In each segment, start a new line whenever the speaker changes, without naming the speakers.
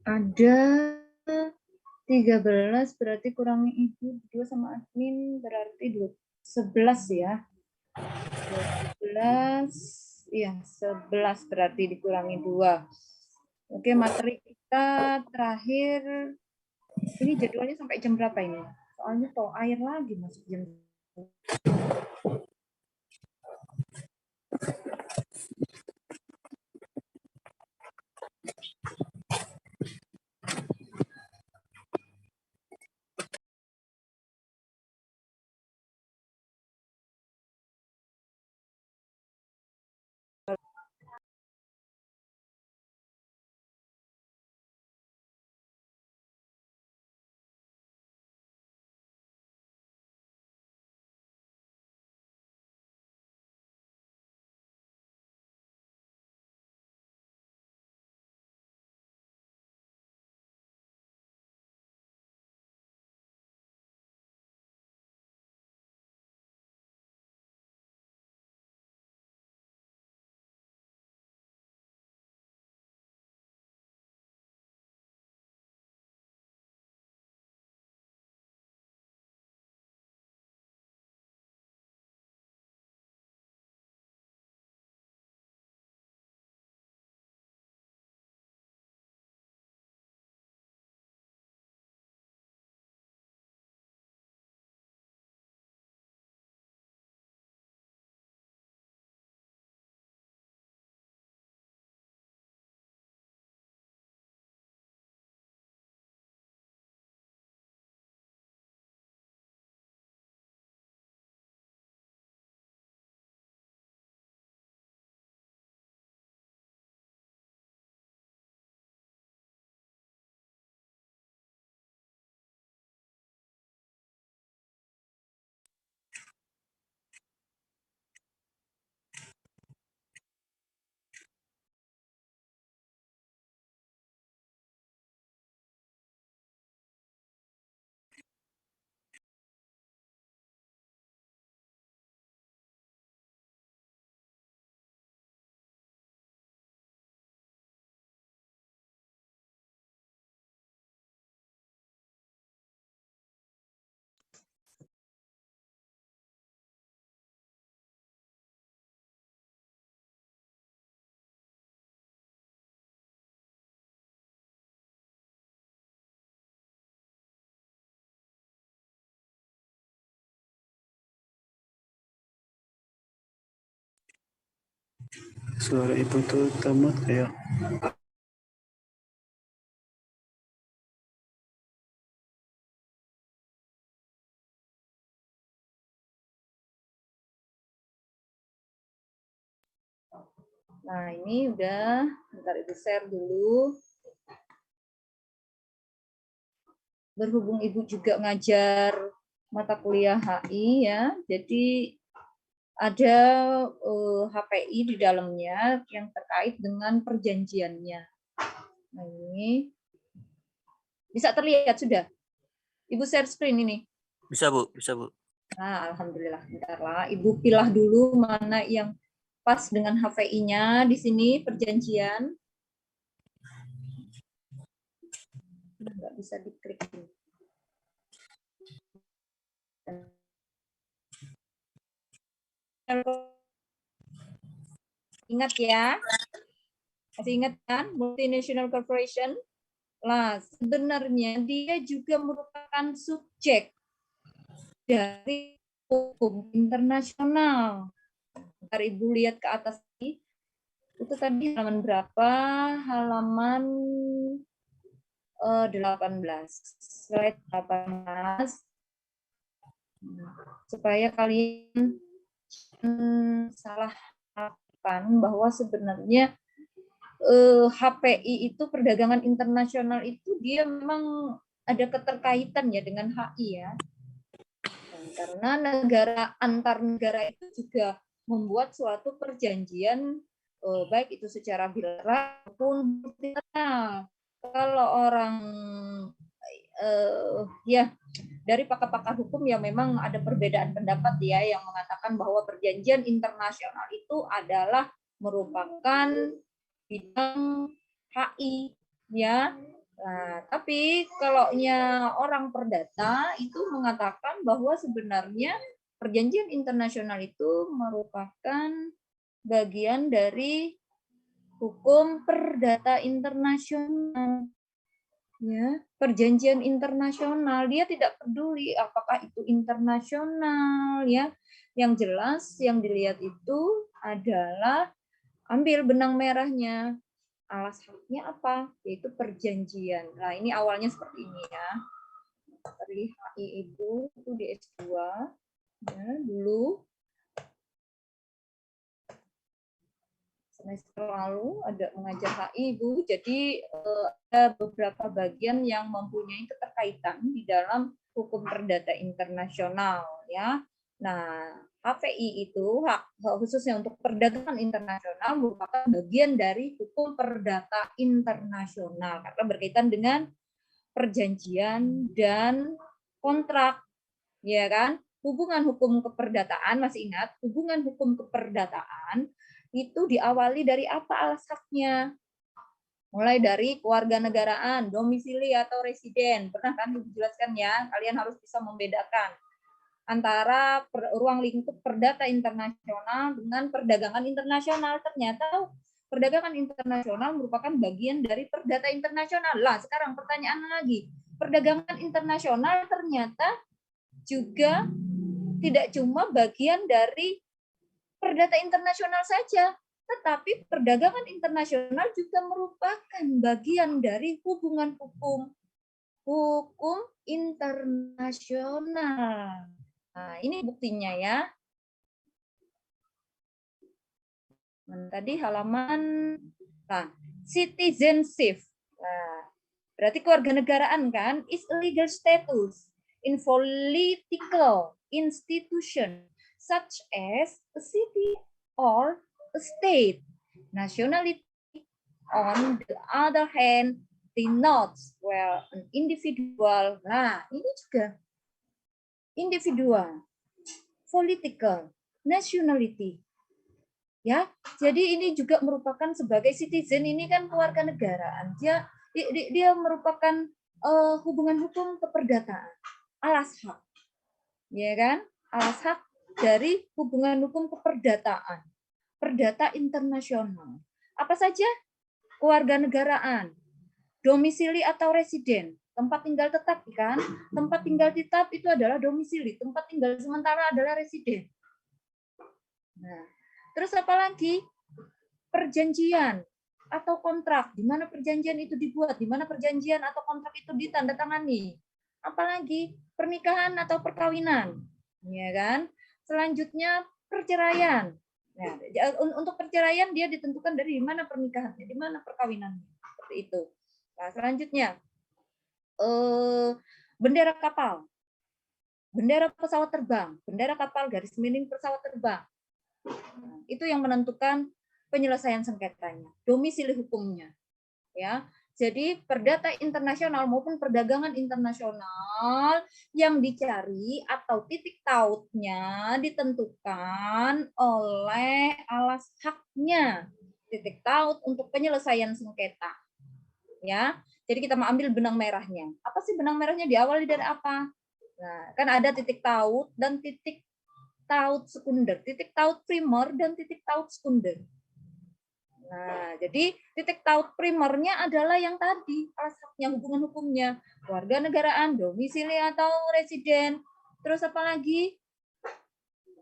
Ada 13 berarti kurangi ibu 2 sama admin berarti 11 ya. 11 ya 11 berarti dikurangi 2. Oke, materi kita terakhir ini jadwalnya sampai jam berapa ini? Soalnya toh air lagi masuk jam.
Suara ibu tuh tamat kayak.
Nah, ini udah, bentar Ibu share dulu. Berhubung Ibu juga ngajar mata kuliah HI ya, jadi ada HPI di dalamnya yang terkait dengan perjanjiannya. Nah, ini bisa terlihat sudah? Ibu share screen ini.
Bisa Bu, bisa Bu.
Nah, alhamdulillah. Bentar lah, Ibu pilah dulu mana yang pas dengan HPI-nya di sini perjanjian. Nggak bisa diklik. Ingat ya, masih ingat kan multinational corporation? Nah, sebenarnya dia juga merupakan subjek dari hukum internasional. Ntar Ibu lihat ke atas ini, itu tadi halaman berapa? Halaman 18. Slide 18. Supaya kalian salah bahwa sebenarnya HPI itu perdagangan internasional itu dia memang ada keterkaitan ya dengan HI ya. Karena negara antar negara itu juga membuat suatu perjanjian baik itu secara bilateral maupun multilateral. Kalau orang ya dari pakar-pakar hukum yang memang ada perbedaan pendapat ya yang mengatakan bahwa perjanjian internasional itu adalah merupakan bidang HI ya. Nah, tapi kalau orang perdata itu mengatakan bahwa sebenarnya perjanjian internasional itu merupakan bagian dari hukum perdata internasional. Ya, perjanjian internasional dia tidak peduli apakah itu internasional ya. Yang jelas yang dilihat itu adalah ambil benang merahnya. Alas haknya apa? Yaitu perjanjian. Nah, ini awalnya seperti ini ya. Dari HI itu di S2 ya, dulu semester lalu ada mengajar HI Ibu, jadi ada beberapa bagian yang mempunyai keterkaitan di dalam hukum perdata internasional ya. Nah, HPI itu khususnya untuk perdagangan internasional merupakan bagian dari hukum perdata internasional karena berkaitan dengan perjanjian dan kontrak, ya kan? Hubungan hukum keperdataan, masih ingat? Hubungan hukum keperdataan itu diawali dari apa alas haknya? Mulai dari kewarganegaraan, domisili atau residen. Pernah kan dijelaskan ya? Kalian harus bisa membedakan antara ruang lingkup perdata internasional dengan perdagangan internasional. Ternyata perdagangan internasional merupakan bagian dari perdata internasional. Lah, sekarang pertanyaan lagi. Perdagangan internasional ternyata juga tidak cuma bagian dari perdata internasional saja, tetapi perdagangan internasional juga merupakan bagian dari hubungan hukum internasional. Nah, ini buktinya ya. Tadi halaman citizenship. Nah, berarti kewarganegaraan kan is a legal status in political institution such as a city or a state. Nationality, on the other hand, denotes well an individual. Nah, ini juga individual, political, nationality. Ya, jadi ini juga merupakan sebagai citizen, ini kan kewarganegaraan. Dia merupakan hubungan hukum keperdataan, alas hak. Ya kan? Alas hak dari hubungan hukum keperdataan. Perdata internasional. Apa saja? Kewarganegaraan, domisili atau residen, tempat tinggal tetap kan? Tempat tinggal tetap itu adalah domisili, tempat tinggal sementara adalah residen. Nah, terus apa lagi? Perjanjian atau kontrak, di mana perjanjian itu dibuat, di mana perjanjian atau kontrak itu ditandatangani. Apalagi pernikahan atau perkawinan, ya kan? Selanjutnya perceraian. Nah, untuk perceraian dia ditentukan dari mana pernikahannya, di mana perkawinannya, seperti itu. Nah, selanjutnya bendera kapal, bendera pesawat terbang, bendera kapal garis miring pesawat terbang. Nah, itu yang menentukan penyelesaian sengketanya, domisili hukumnya, ya. Jadi perdata internasional maupun perdagangan internasional yang dicari atau titik tautnya ditentukan oleh alas haknya, titik taut untuk penyelesaian sengketa, ya. Jadi kita mau ambil benang merahnya. Apa sih benang merahnya? Diawali dari apa? Nah, kan ada titik taut dan titik taut sekunder, titik taut primer dan titik taut sekunder. Nah, jadi titik taut primernya adalah yang tadi, alas haknya, hubungan hukumnya, kewarganegaraan, domisili atau residen. Terus apa lagi?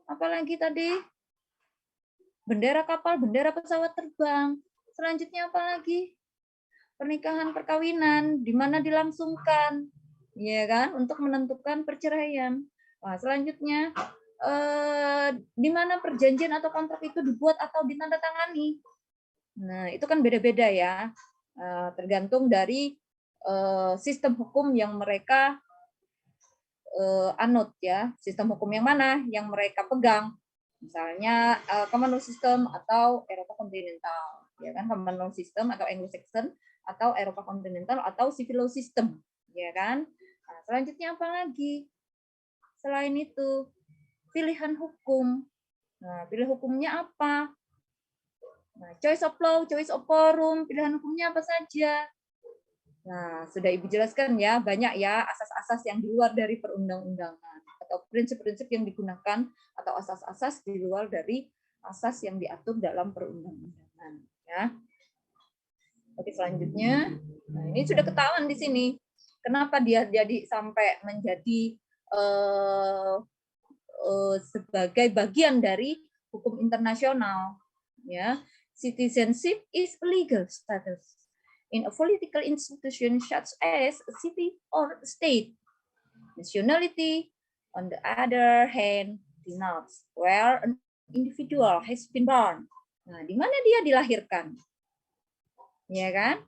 Apa lagi tadi? Bendera kapal, bendera pesawat terbang. Selanjutnya apa lagi? Pernikahan, perkawinan, di mana dilangsungkan, ya kan? Untuk menentukan perceraian. Nah, selanjutnya di mana perjanjian atau kontrak itu dibuat atau ditandatangani. Nah, itu kan beda-beda ya, tergantung dari sistem hukum yang mereka anut ya, sistem hukum yang mana yang mereka pegang. Misalnya common law system atau Eropa kontinental, ya kan, common law system atau Anglo-Saxon atau Eropa kontinental atau civil law system, ya kan. Nah, selanjutnya apa lagi? Selain itu, pilihan hukum. Nah, pilihan hukumnya apa? Nah, choice of law, choice of forum, pilihan hukumnya apa saja? Nah, sudah Ibu jelaskan ya, banyak ya asas-asas yang di luar dari perundang-undangan atau prinsip-prinsip yang digunakan atau asas-asas di luar dari asas yang diatur dalam perundang-undangan ya. Oke, selanjutnya. Nah, ini sudah ketahuan di sini. Kenapa dia jadi sampai menjadi sebagai bagian dari hukum internasional ya. Citizenship is a legal status in a political institution such as a city or state. Nationality, on the other hand, denotes where an individual has been born. Nah, di mana dia dilahirkan, ya kan?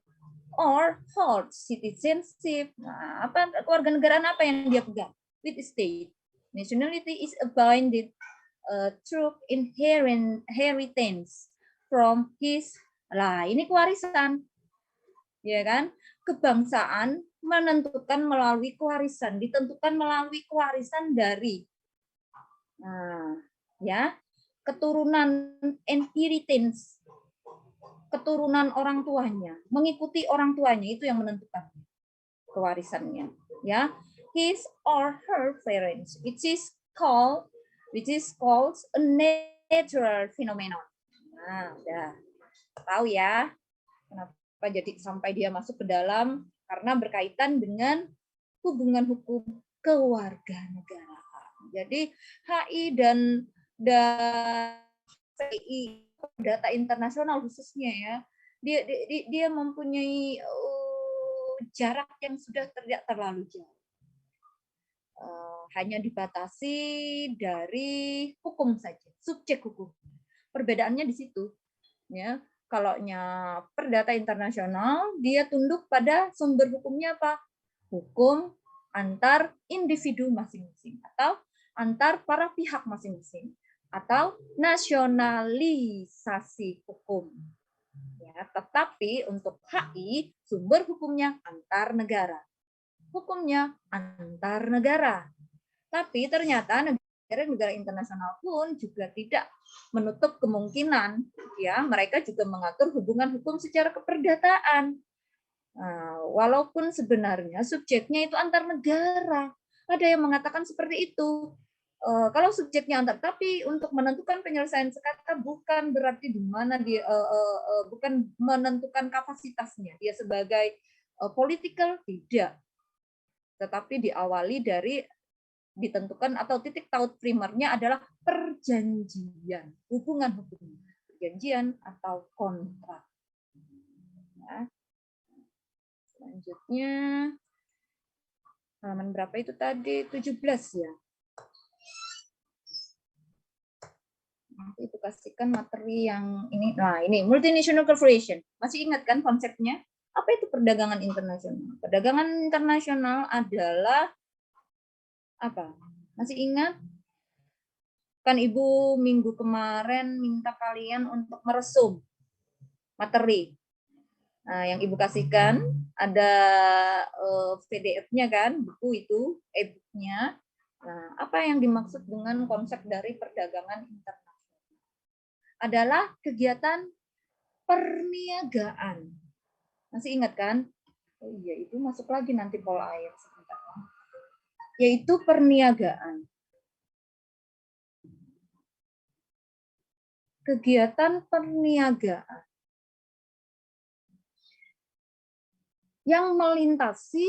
Or holds citizenship. Nah, apa kewarganegaraan apa yang dia pegang? With state. Nationality is a binded through inheritance from his. Lah, ini kewarisan. Ya kan? Kebangsaan menentukan melalui kewarisan, ditentukan melalui kewarisan dari ya, keturunan inheritance, keturunan orang tuanya, mengikuti orang tuanya itu yang menentukan kewarisannya, ya. His or her parents, which is called a natural phenomenon. Nah, udah tahu ya kenapa jadi sampai dia masuk ke dalam, karena berkaitan dengan hubungan hukum kewarganegaraan. Jadi HI dan PI, data internasional khususnya ya, dia mempunyai jarak yang sudah tidak terlalu jauh. Hanya dibatasi dari hukum saja, subjek hukum. Perbedaannya di situ. Ya, kalaunya perdata internasional, dia tunduk pada sumber hukumnya apa? Hukum antar individu masing-masing atau antar para pihak masing-masing atau nasionalisasi hukum. Ya, tetapi untuk HI sumber hukumnya antar negara. Hukumnya antar negara. Tapi ternyata negara internasional pun juga tidak menutup kemungkinan ya mereka juga mengatur hubungan hukum secara keperdataan. Walaupun sebenarnya subjeknya itu antar negara. Ada yang mengatakan seperti itu. Kalau subjeknya antar, tapi untuk menentukan penyelesaian sekata bukan berarti di mana dia bukan menentukan kapasitasnya dia sebagai political, tidak. Tetapi diawali dari ditentukan atau titik taut primernya adalah perjanjian, hubungan hukum, perjanjian atau kontrak. Ya. Selanjutnya halaman berapa itu tadi? 17 ya. Nanti itu kasihkan materi yang ini. Nah, ini multinational corporation. Masih ingat kan konsepnya? Apa itu perdagangan internasional? Perdagangan internasional adalah apa? Masih ingat? Kan Ibu minggu kemarin minta kalian untuk meresum materi. Nah, yang Ibu kasihkan ada PDF-nya kan, buku itu, e-book-nya. Nah, apa yang dimaksud dengan konsep dari perdagangan internasional? Adalah kegiatan perniagaan. Masih ingat kan? Oh iya, itu masuk lagi nanti pola air sebentar. Yaitu perniagaan. Kegiatan perniagaan yang melintasi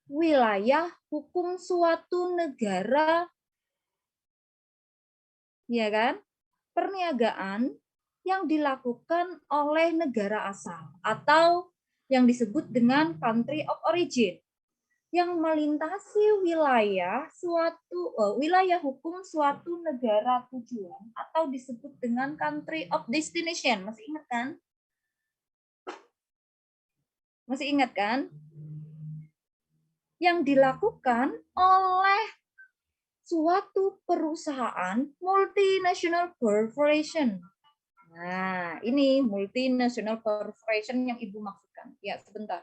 wilayah hukum suatu negara, ya kan? Perniagaan yang dilakukan oleh negara asal atau yang disebut dengan country of origin, yang melintasi wilayah wilayah hukum suatu negara tujuan atau disebut dengan country of destination. Masih ingat kan? Masih ingat kan? Yang dilakukan oleh suatu perusahaan multinational corporation. Nah, ini multinational corporation yang Ibu maksudkan. Ya, sebentar.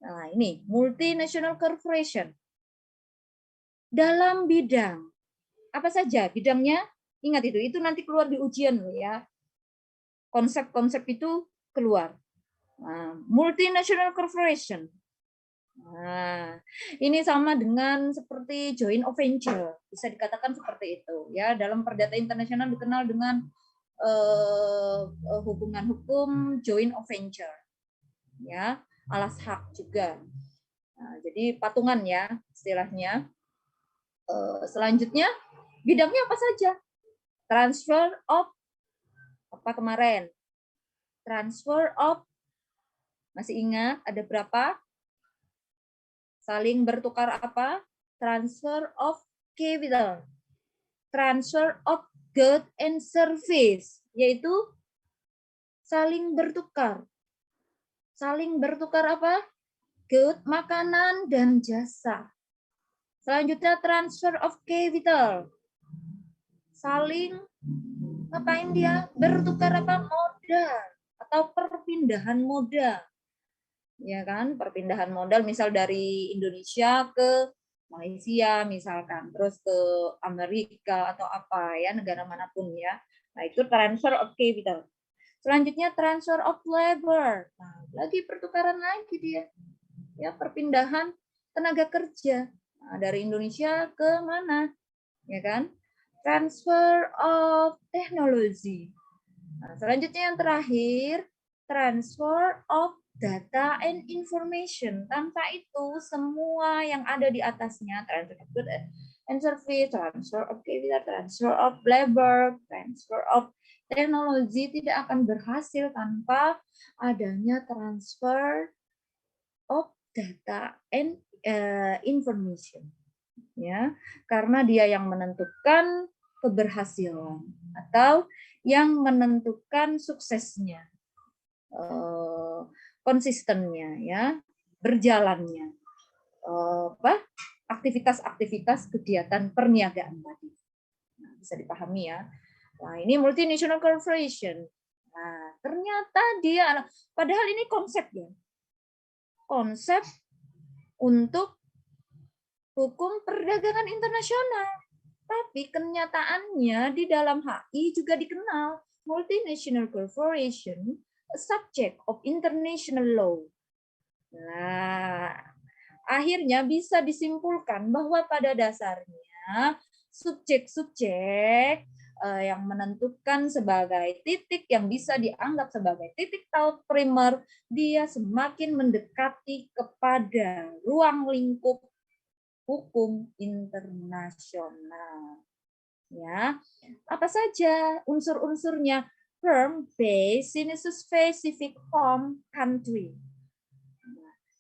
Nah, ini multinational corporation. Dalam bidang apa saja bidangnya? Ingat itu nanti keluar di ujian loh ya. Konsep-konsep itu keluar. Nah, multinational corporation. Nah, ini sama dengan seperti joint venture, bisa dikatakan seperti itu ya. Dalam perdata internasional dikenal dengan hubungan hukum joint venture, ya, alas hak juga. Nah, jadi patungan ya istilahnya. Selanjutnya bidangnya apa saja? Transfer of apa kemarin? Transfer of, masih ingat ada berapa? Saling bertukar apa? Transfer of capital. Transfer of goods and service, yaitu saling bertukar. Saling bertukar apa? Good, makanan, dan jasa. Selanjutnya transfer of capital. Saling ngapain dia? Bertukar apa? Modal atau perpindahan modal. Ya kan? Perpindahan modal misal dari Indonesia ke Malaysia misalkan, terus ke Amerika atau apa ya, negara manapun ya. Nah, itu transfer of capital. Selanjutnya transfer of labor. Nah, lagi pertukaran lagi dia. Ya, perpindahan tenaga kerja. Nah, dari Indonesia ke mana? Ya kan? Transfer of technology. Nah, selanjutnya yang terakhir, transfer of data and information. Tanpa itu, semua yang ada di atasnya, transfer of goods and service, transfer of capital, transfer of labor, transfer of teknologi tidak akan berhasil tanpa adanya transfer of data and information. Ya, karena dia yang menentukan keberhasilan atau yang menentukan suksesnya, konsistennya, ya, berjalannya, aktivitas-aktivitas kegiatan perniagaan tadi. Nah, bisa dipahami ya. Nah, ini multinational corporation. Nah, ternyata dia, padahal ini konsep ya, konsep untuk hukum perdagangan internasional. Tapi kenyataannya di dalam HI juga dikenal multinational corporation, a subject of international law. Nah, akhirnya bisa disimpulkan bahwa pada dasarnya subjek-subjek yang menentukan sebagai titik yang bisa dianggap sebagai titik taut primer, dia semakin mendekati kepada ruang lingkup hukum internasional. Ya, apa saja unsur-unsurnya? Firm based in a specific home country,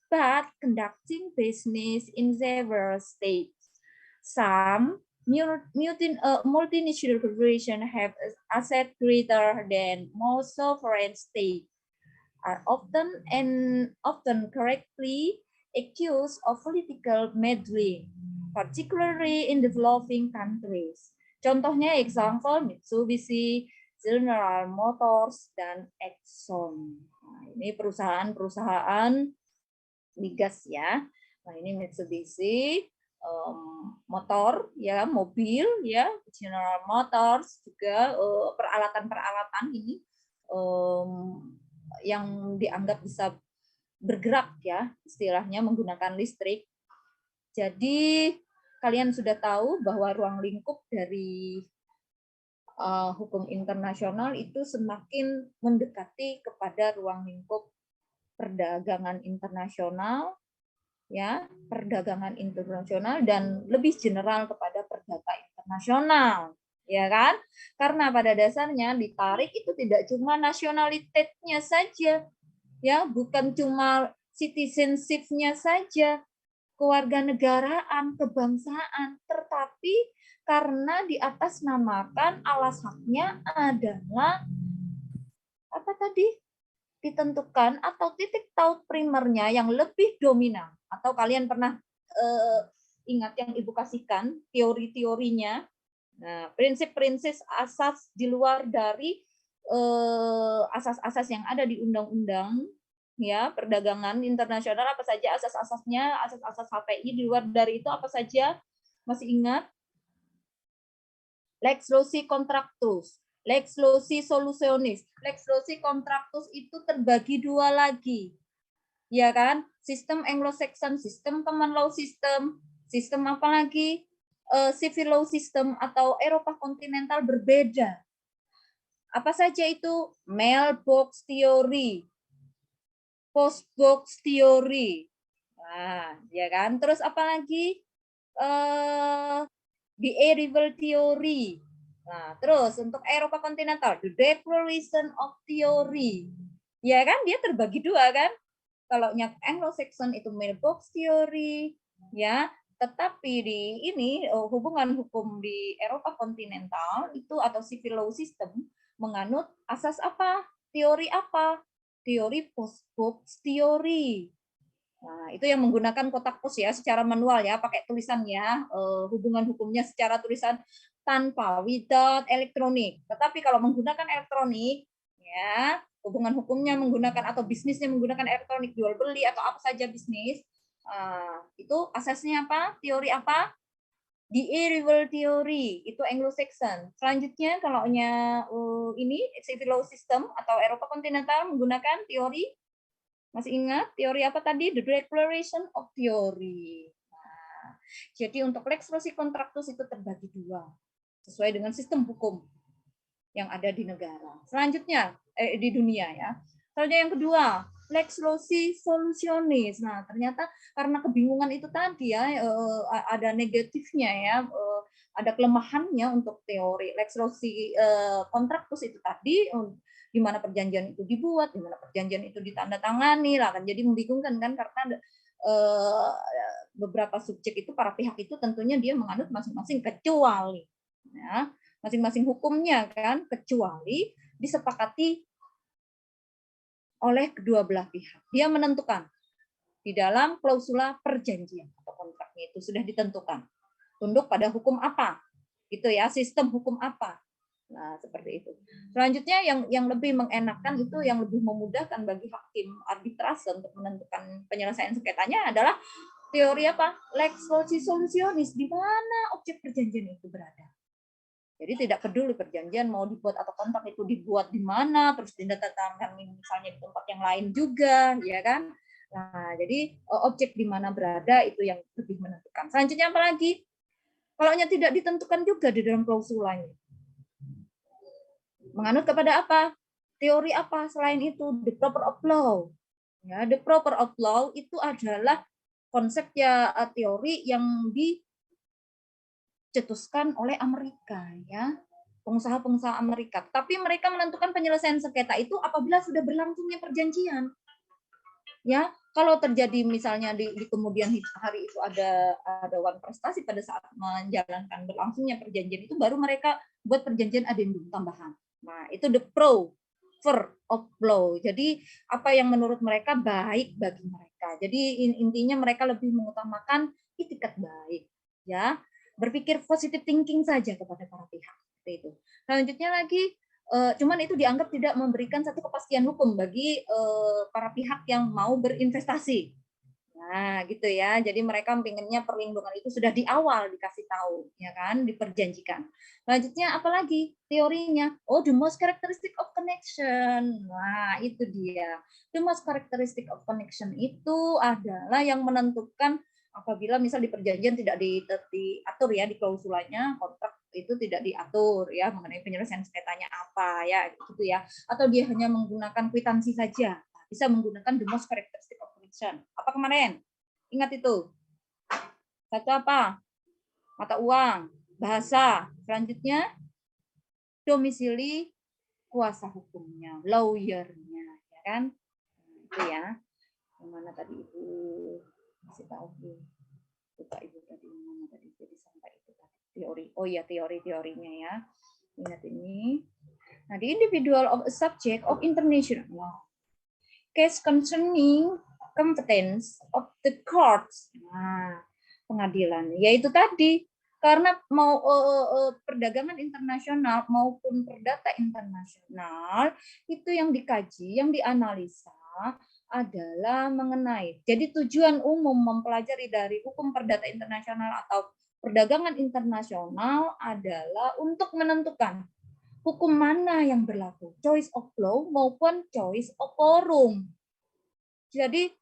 but conducting business in several states. Some multinational corporations have assets greater than most sovereign states, are often correctly accused of political meddling, particularly in developing countries. Contohnya example Mitsubishi, General Motors, dan Exxon. Nah, ini perusahaan-perusahaan migas ya. Nah, ini Mitsubishi, motor ya, mobil ya, General Motors juga peralatan-peralatan ini yang dianggap bisa bergerak ya, istilahnya menggunakan listrik. Jadi kalian sudah tahu bahwa ruang lingkup dari hukum internasional itu semakin mendekati kepada ruang lingkup perdagangan internasional, ya, perdagangan internasional dan lebih general kepada perdata internasional, ya kan? Karena pada dasarnya ditarik itu tidak cuma nasionalitasnya saja, ya, bukan cuma citizenship-nya saja, kewarganegaraan, kebangsaan, tetapi karena di atas namakan alas haknya adalah apa tadi? Ditentukan atau titik taut primernya yang lebih dominan. Atau kalian pernah ingat yang Ibu kasihkan teori-teorinya. Nah, prinsip-prinsip asas di luar dari asas-asas yang ada di undang-undang ya, perdagangan internasional apa saja asas-asasnya, asas-asas HPI. Di luar dari itu apa saja? Masih ingat? Lex loci contractus, lex loci solutionis. Lex loci contractus itu terbagi dua lagi. Ya kan? Sistem Anglo-Saxon, sistem common law system, sistem apa lagi? Civil law system atau Eropa kontinental berbeda. Apa saja itu? Mailbox theory, postbox theory. Nah, ya kan? Terus apa lagi? The arrival theory. Nah, terus untuk Eropa kontinental, the declaration of theory. Ya kan? Dia terbagi dua kan? Kalau yang Anglo-Saxon itu mailbox theory, ya. Tetapi di ini hubungan hukum di Eropa kontinental itu atau civil law system menganut asas apa? Teori apa? Teori postbox theory. Nah, itu yang menggunakan kotak pos ya secara manual ya, pakai tulisan ya, hubungan hukumnya secara tulisan tanpa without elektronik. Tetapi kalau menggunakan elektronik ya, hubungan hukumnya menggunakan atau bisnisnya menggunakan elektronik, jual beli atau apa saja bisnis, itu asasnya apa? Teori apa? The arrival theory itu Anglo-Saxon. Selanjutnya kalau ini civil law system atau Eropa kontinental menggunakan teori, masih ingat teori apa tadi? The declaration of theory. Nah, jadi untuk lex loci contractus itu terbagi dua sesuai dengan sistem hukum yang ada di negara. Selanjutnya di dunia ya. Selanjutnya yang kedua, lex loci solutionis. Nah, ternyata karena kebingungan itu tadi ya, ada negatifnya ya, ada kelemahannya untuk teori lex loci contractus itu tadi, di mana perjanjian itu dibuat, di mana perjanjian itu ditandatangani lah kan. Jadi membingungkan kan karena beberapa subjek itu para pihak itu tentunya dia menganut masing-masing kecuali ya, masing-masing hukumnya kan, kecuali disepakati oleh kedua belah pihak. Dia menentukan di dalam klausula perjanjian atau kontraknya itu sudah ditentukan. Tunduk pada hukum apa? Gitu ya, sistem hukum apa? Nah, seperti itu. Selanjutnya yang lebih mengenakan itu, yang lebih memudahkan bagi hakim arbitrase untuk menentukan penyelesaian sengketanya adalah teori apa? Lex loci solutionis, di mana objek perjanjian itu berada. Jadi tidak peduli perjanjian mau dibuat atau kontrak itu dibuat di mana, terus ditandatangani misalnya di tempat yang lain juga, ya kan? Nah, jadi objek di mana berada itu yang lebih menentukan. Selanjutnya apa lagi? Kalau tidak ditentukan juga di dalam klausulanya. Menganut kepada apa? Teori apa selain itu? The proper of law. Ya, the proper of law itu adalah konsep ya teori yang dicetuskan oleh Amerika ya, pengusaha-pengusaha Amerika. Tapi mereka menentukan penyelesaian sengketa itu apabila sudah berlangsungnya perjanjian. Ya, kalau terjadi misalnya di kemudian hari itu ada one prestasi pada saat menjalankan berlangsungnya perjanjian itu, baru mereka buat perjanjian adendum tambahan. Nah, itu the prover of law. Jadi apa yang menurut mereka baik bagi mereka. Jadi intinya mereka lebih mengutamakan itikat baik, ya. Berpikir positive thinking saja kepada para pihak. Seperti itu. Selanjutnya lagi, cuman itu dianggap tidak memberikan satu kepastian hukum bagi para pihak yang mau berinvestasi. Nah, gitu ya. Jadi mereka pengennya perlindungan itu sudah di awal dikasih tahu, ya kan, diperjanjikan. Selanjutnya apalagi teorinya? Oh, the most characteristic of connection. Nah, itu dia. The most characteristic of connection itu adalah yang menentukan apabila misal di perjanjian tidak diatur ya di klausulanya, kontrak itu tidak diatur ya mengenai penyelesaian sengketanya apa ya gitu ya, atau dia hanya menggunakan kwitansi saja, bisa menggunakan the most characteristic of connection. Apa kemarin? Ingat itu. Satu apa? Mata uang, bahasa. Selanjutnya domisili kuasa hukumnya, lawyernya, ya kan? Itu ya. Yang mana tadi Ibu masih tahu lupa Ibu tadi yang mana tadi jadi sampai itu tadi teori. Oh iya, teorinya ya. Ingat ini. Nah, the individual of a subject of international law. Case concerning competence of the courts. Nah, pengadilan. Yaitu tadi, karena mau perdagangan internasional maupun perdata internasional, itu yang dikaji, yang dianalisa adalah mengenai, jadi tujuan umum mempelajari dari hukum perdata internasional atau perdagangan internasional adalah untuk menentukan hukum mana yang berlaku, choice of law maupun choice of forum. Jadi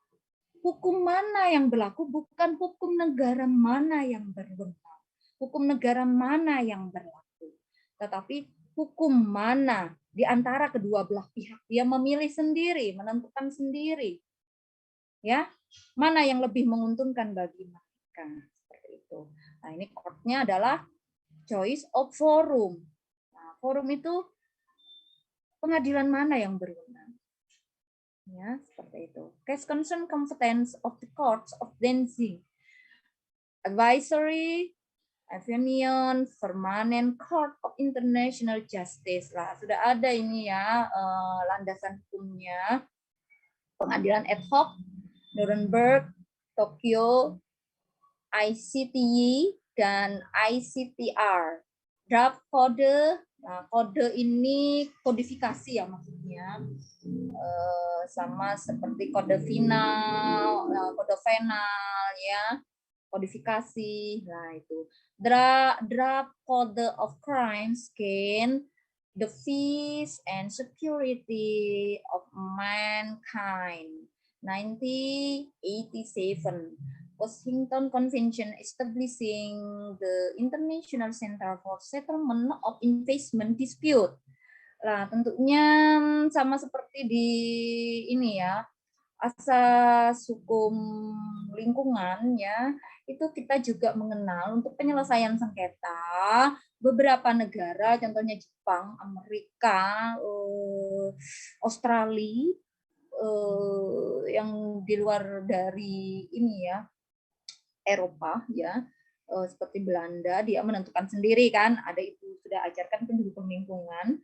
hukum mana yang berlaku, bukan hukum negara mana yang berwenang, hukum negara mana yang berlaku, tetapi hukum mana di antara kedua belah pihak dia memilih sendiri, menentukan sendiri, ya, mana yang lebih menguntungkan bagi mereka, seperti itu. Nah, ini court-nya adalah choice of forum. Nah, forum itu pengadilan mana yang berwenang, ya, seperti itu. Case concern competence of the courts of dancing, advisory, Aviation Permanent Court of International Justice. Lah, sudah ada ini ya landasan hukumnya. Pengadilan ad hoc, Nuremberg, Tokyo, ICTY, dan ICTR. Draft kode, nah, kode ini kodifikasi ya maksudnya. Sama seperti kode final, kode final ya. Kodifikasi, nah itu draft code of crimes gain the peace and security of mankind 1987 Washington Convention establishing the International Center for Settlement of Investment Dispute. Nah, tentunya sama seperti di ini ya, asas hukum lingkungan ya, itu kita juga mengenal untuk penyelesaian sengketa beberapa negara, contohnya Jepang, Amerika, Australia, yang di luar dari ini ya, Eropa ya, seperti Belanda, dia menentukan sendiri kan, ada itu sudah ajarkan hukum lingkungan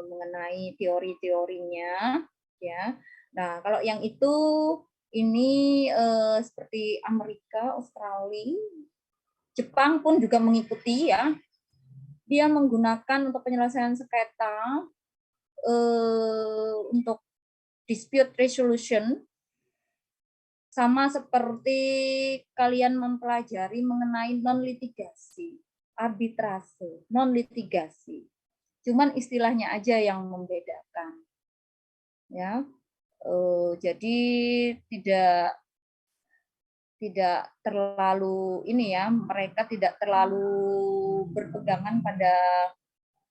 mengenai teori-teorinya ya. Nah, kalau yang itu ini seperti Amerika, Australia, Jepang pun juga mengikuti ya. Dia menggunakan untuk penyelesaian sengketa untuk dispute resolution, sama seperti kalian mempelajari mengenai non-litigasi, arbitrase, non-litigasi. Cuman istilahnya aja yang membedakan. Ya. Jadi tidak terlalu ini ya, mereka tidak terlalu berpegangan pada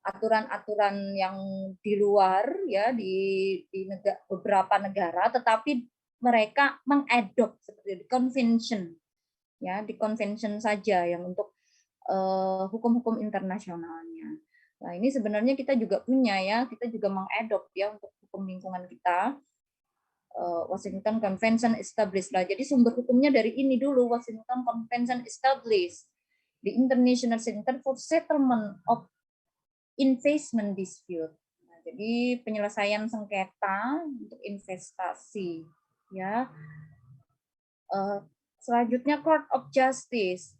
aturan-aturan yang di luar ya di beberapa negara, tetapi mereka mengadop seperti di convention ya, di convention saja yang untuk hukum-hukum internasionalnya. Nah, ini sebenarnya kita juga punya ya, kita juga mengadop ya untuk hukum lingkungan kita. Washington Convention established lah. Jadi sumber hukumnya dari ini dulu, Washington Convention established the International Center for Settlement of Investment Dispute. Nah, jadi penyelesaian sengketa untuk investasi, ya. Selanjutnya Court of Justice.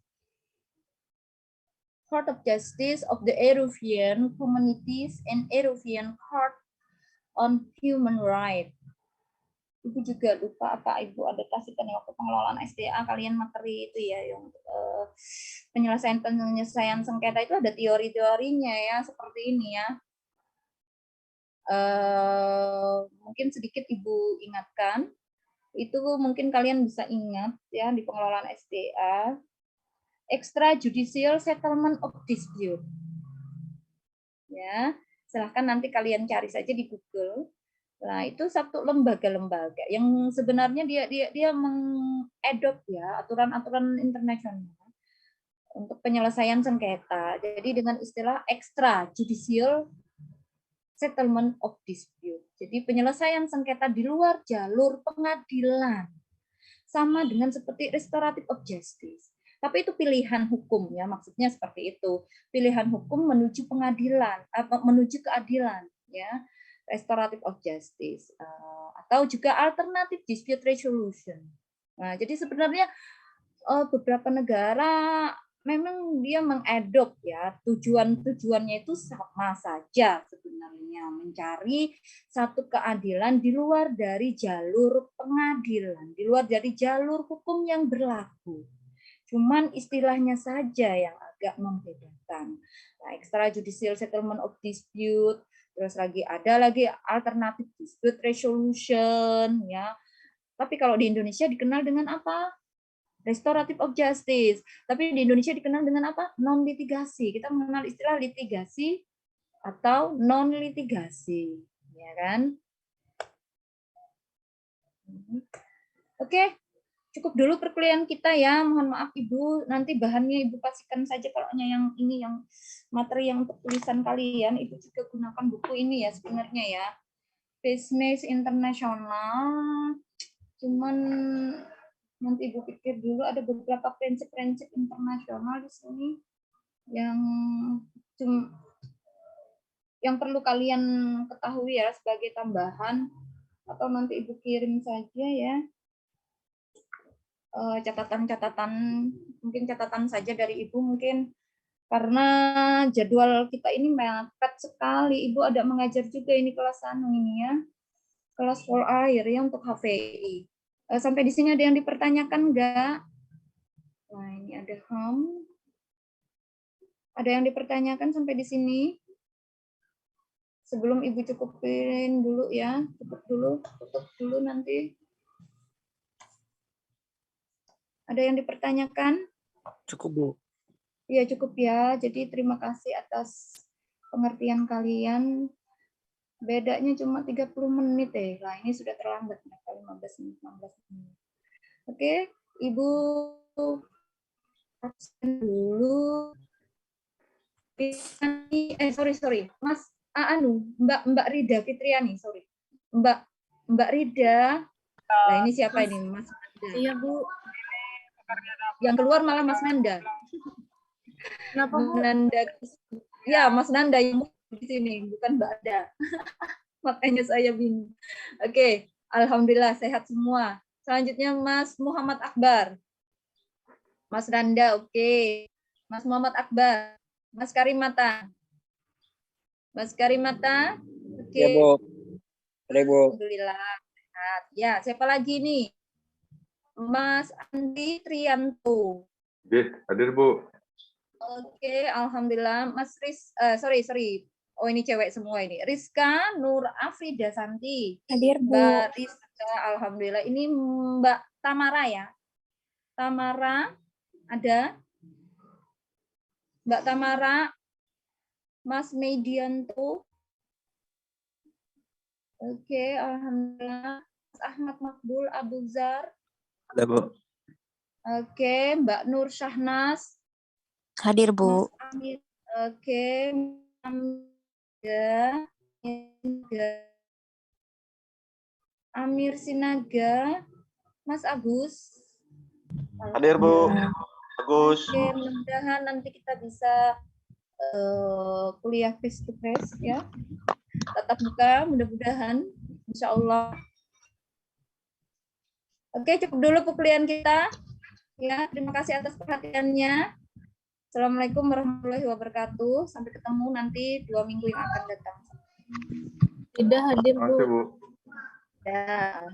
Court of Justice of the European Communities and European Court on Human Rights. Ibu juga lupa apa Ibu ada kasihkan waktu pengelolaan SDA kalian materi itu ya, yang penyelesaian sengketa itu ada teori-teorinya ya, seperti ini ya. Mungkin sedikit Ibu ingatkan, itu mungkin kalian bisa ingat ya di pengelolaan SDA, extrajudicial settlement of dispute. Ya, silahkan nanti kalian cari saja di Google. Nah, itu satu lembaga-lembaga yang sebenarnya dia mengadop ya aturan-aturan internasional untuk penyelesaian sengketa. Jadi dengan istilah extrajudicial settlement of dispute. Jadi penyelesaian sengketa di luar jalur pengadilan. Sama dengan seperti restorative of justice. Tapi itu pilihan hukum ya, maksudnya seperti itu. Pilihan hukum menuju pengadilan atau menuju keadilan ya. Restorative of justice atau juga alternative dispute resolution. Nah, jadi sebenarnya beberapa negara memang dia mengadop ya, tujuannya itu sama saja sebenarnya. sebenarnya, mencari satu keadilan di luar dari jalur pengadilan, di luar dari jalur hukum yang berlaku. Cuman istilahnya saja yang agak membedakan. Nah, extrajudicial settlement of dispute, terus ada lagi alternative dispute resolution, ya. Tapi kalau di Indonesia dikenal dengan apa? Restorative of justice. Tapi di Indonesia dikenal dengan apa? Non litigasi. Kita mengenal istilah litigasi atau non litigasi, ya kan? Oke. Cukup dulu perkuliahan kita ya. Mohon maaf Ibu, nanti bahannya Ibu pastikan saja kalau yang ini yang materi yang untuk tulisan kalian, Ibu juga gunakan buku ini ya sebenarnya ya. Business internasional. Cuman nanti Ibu pikir dulu, ada beberapa prinsip-prinsip internasional di sini yang perlu kalian ketahui ya sebagai tambahan, atau nanti Ibu kirim saja ya. Catatan-catatan, mungkin catatan saja dari Ibu mungkin, karena jadwal kita ini mepet sekali. Ibu ada mengajar juga ini kelas ini ya, kelas full air ya untuk HVI. Sampai di sini ada yang dipertanyakan enggak? Nah ini ada ada yang dipertanyakan sampai di sini? Sebelum Ibu cukupin dulu ya, tutup dulu nanti. Ada yang dipertanyakan?
Cukup, Bu.
Iya, cukup ya. Jadi terima kasih atas pengertian kalian. Bedanya cuma 30 menit ya. Lah, ini sudah terlambat. 15 menit, 16 menit. Oke, Ibu absen dulu. Sorry. Mas, Mbak Rida Fitriani, sorry. Mbak Rida. Nah, ini siapa ini? Mas Nanda.
Iya, Bu.
Yang keluar malah Mas Nanda.
Kenapa, Bu?
Nanda. Ya, Mas Nanda yang di sini, bukan Mbak Ada. Makanya saya bingung. Oke, alhamdulillah sehat semua. Selanjutnya Mas Muhammad Akbar. Mas Nanda, oke. Mas Muhammad Akbar. Mas Karimata. Mas Karimata, oke.
Ya, Bu. Ada, Bu.
Alhamdulillah sehat. Ya, siapa lagi nih? Mas Andi Trianto.
Hadir, Bu.
Oke, alhamdulillah. Mas sorry. Oh, ini cewek semua ini. Rizka Nur Afrida Santi.
Hadir, Bu.
Mbak Rizka, alhamdulillah. Ini Mbak Tamara ya. Tamara ada? Mbak Tamara, Mas Medianto. Oke, alhamdulillah. Mas Ahmad Makbul Abuzar.
Ada, Bu.
Oke, Mbak Nur Syahnas.
Hadir, Bu.
Mas Amir. Oke, Amir Sinaga. Mas Agus.
Hadir, Bu. Bagus.
Oke, mudah-mudahan nanti kita bisa kuliah face to face ya. Tatap muka, mudah-mudahan. Insya Allah. Oke, cukup dulu perkuliahan kita. Ya, terima kasih atas perhatiannya. Assalamualaikum warahmatullahi wabarakatuh. Sampai ketemu nanti 2 minggu yang akan datang.
Tidak hadir, Bu.
Terima kasih, Bu.
Ya.